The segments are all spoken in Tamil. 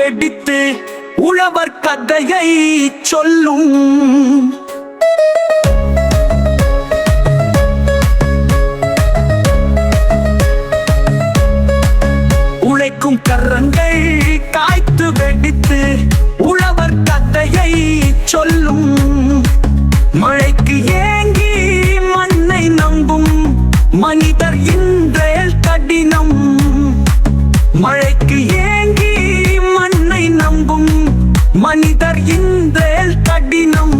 வெடித்து உழவர் கதையை சொல்லும். உழைக்கும் கரங்கள் காய்த்து வெடித்து உழவர் கதையை சொல்லும். மழைக்கு ஏங்கி மண்ணை நம்பும் மனிதர் இன்றேல் கடினம். மழைக்கு ஏங்கி மண்ணை நம்பும் மனிதர் இன்றேல் கடினம்.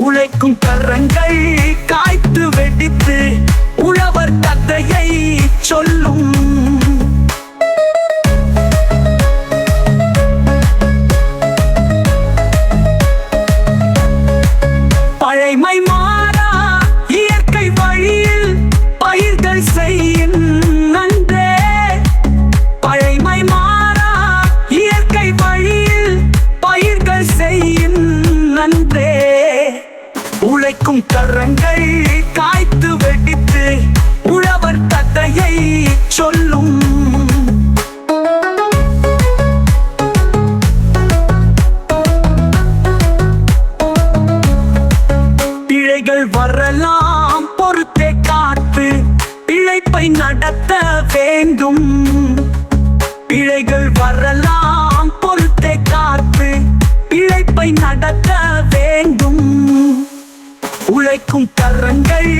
உழைக்கும் கரங்கள் காய்த்து வெடித்து உழவர் கதையை சொல்லும். பழைமை மாறா இயற்கை வழியில் பயிர்கள் செய்யும் நன்றே. பழைமை மாறா இயற்கை வழியில் பயிர்கள் செய்யும் நன்றே. உழைக்கும் கரங்கள் காய்த்து வெடித்து உழவர் கதையை சொல்லும். பிழைகள் வரலாம் பொறுத்தே காத்து பிழைப்பை நடத்த வேண்டும். பிழைகள் வரலாம் பொறுத்தே காத்து பிழைப்பை நடத்த வேண்டும். உழைக்கும் கரங்கள்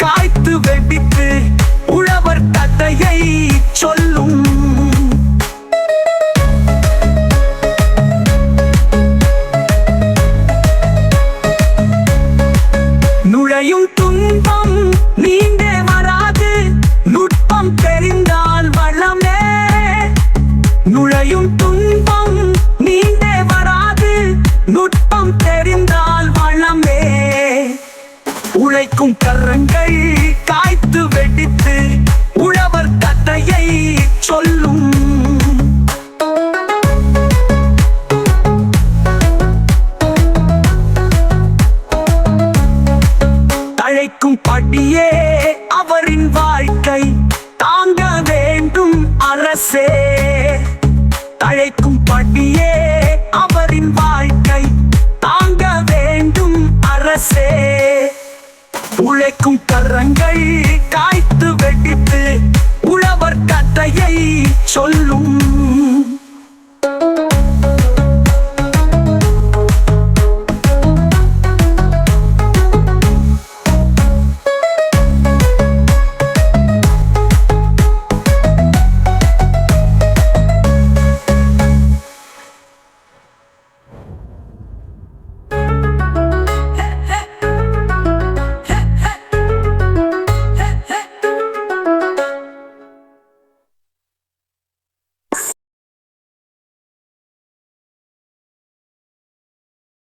காய்த்து வெடித்து உழவர் கதையை சொல்லும். நுழையும் துன்பம் நீண்டே வராது நுட்பம் தெரிந்தால் வளமே. நுழையும் துன்பம் நீண்டே வராது நுட்பம் தெரிந்தால் வளமே. உழைக்கும் கரங்கள் காய்த்து வெடித்து உழவர் கதையை சொல்லும். தழைக்கும் படியே அவரின் வாழ்க்கை தாங்க வேண்டும் அரசே. தழைக்கும் படியே அவரின் வாழ்க்கை தாங்க வேண்டும் அரசே. உழைக்கும் கரங்கள் காய்த்து வெடித்து உழவர் கதையை சொல்லும்.